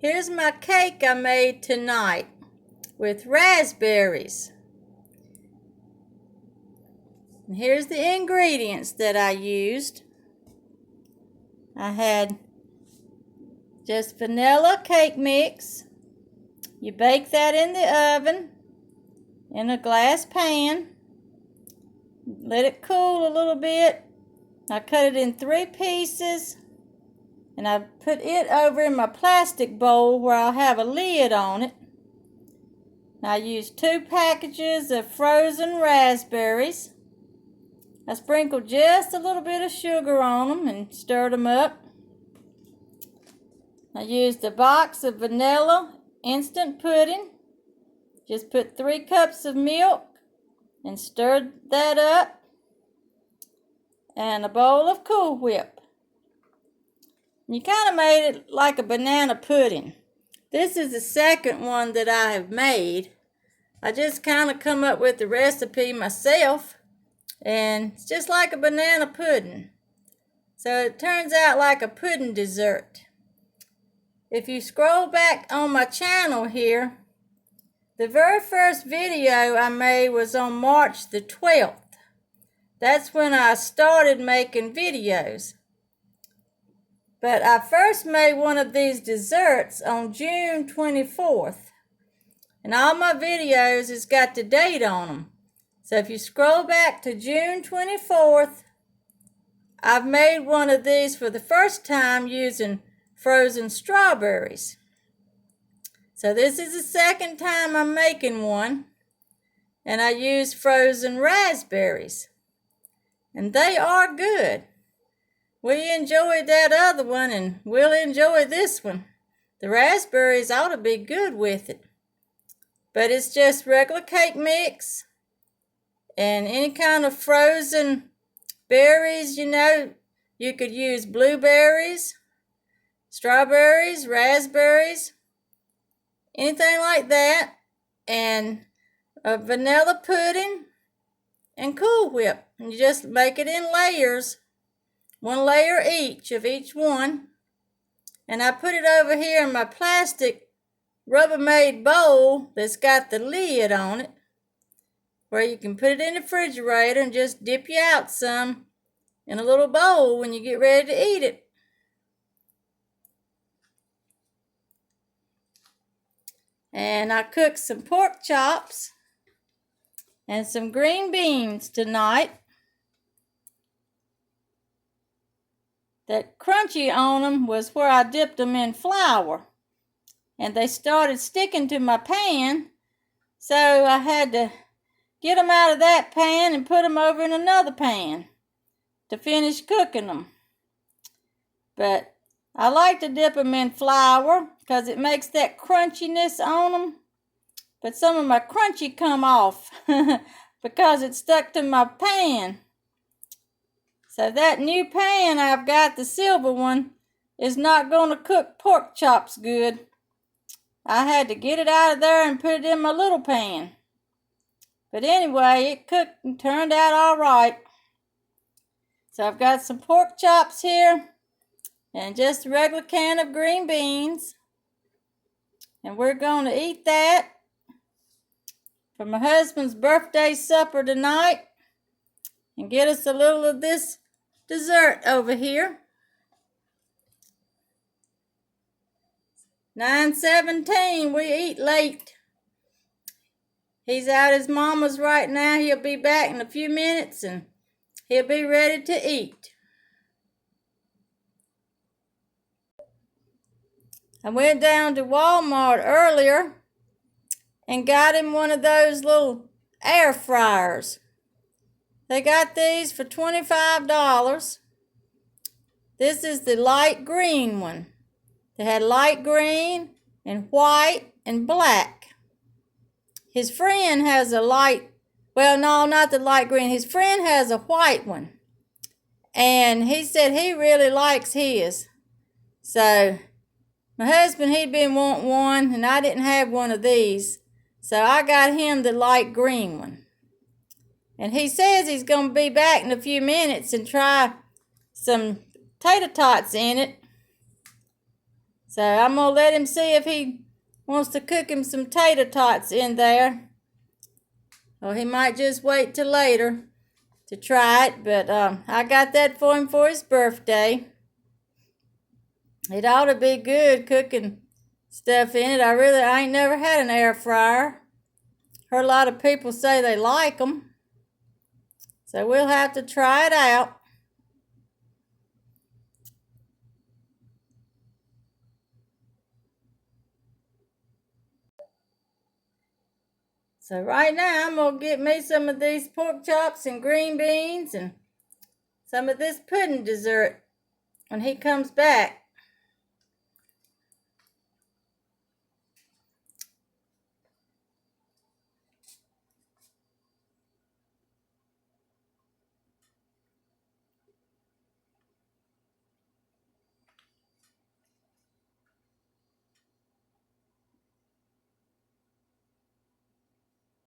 Here's my cake I made tonight with raspberries. And here's the ingredients that I used. I had just vanilla cake mix. You bake that in the oven in a glass pan. Let it cool a little bit. I cut it in 3 pieces. And I put it over in my plastic bowl where I'll have a lid on it. I used 2 packages of frozen raspberries. I sprinkled just a little bit of sugar on them and stirred them up. I used a box of vanilla instant pudding. Just put 3 cups of milk and stirred that up. And a bowl of Cool Whip. You kind of made it like a banana pudding. This is the second one that I have made. I just kind of come up with the recipe myself, and it's just like a banana pudding. So it turns out like a pudding dessert. If you scroll back on my channel here, the very first video I made was on March the 12th. That's when I started making videos. But I first made one of these desserts on June 24th. And all my videos has got the date on them. So if you scroll back to June 24th, I've made one of these for the first time using frozen strawberries. So this is the second time I'm making one. And I use frozen raspberries. And they are good. We enjoyed that other one, and we'll enjoy this one. The raspberries ought to be good with it. But it's just regular cake mix and any kind of frozen berries, you could use blueberries, strawberries, raspberries, anything like that, and a vanilla pudding and Cool Whip. And you just make it in layers. 1 layer each of each one. And I put it over here in my plastic Rubbermaid bowl that's got the lid on it, where you can put it in the refrigerator and just dip you out some in a little bowl when you get ready to eat it. And I cooked some pork chops and some green beans tonight. That crunchy on them was where I dipped them in flour. And they started sticking to my pan. So I had to get them out of that pan and put them over in another pan to finish cooking them. But I like to dip them in flour because it makes that crunchiness on them. But some of my crunchy come off because it stuck to my pan. So that new pan I've got, the silver one, is not going to cook pork chops good. I had to get it out of there and put it in my little pan. But anyway, it cooked and turned out all right. So I've got some pork chops here and just a regular can of green beans. And we're going to eat that for my husband's birthday supper tonight and get us a little of this dessert over here. 9:17, we eat late. He's out at his mama's right now. He'll be back in a few minutes and he'll be ready to eat. I went down to Walmart earlier and got him one of those little air fryers. They got these for $25. This is the light green one. They had light green and white and black. His friend has a not the light green. His friend has a white one. And he said he really likes his. So my husband, he'd been wanting one, and I didn't have one of these. So I got him the light green one. And he says he's going to be back in a few minutes and try some tater tots in it. So I'm going to let him see if he wants to cook him some tater tots in there. Or he might just wait till later to try it. But I got that for him for his birthday. It ought to be good cooking stuff in it. I ain't never had an air fryer. Heard a lot of people say they like them. So we'll have to try it out. So right now I'm going to get me some of these pork chops and green beans and some of this pudding dessert when he comes back.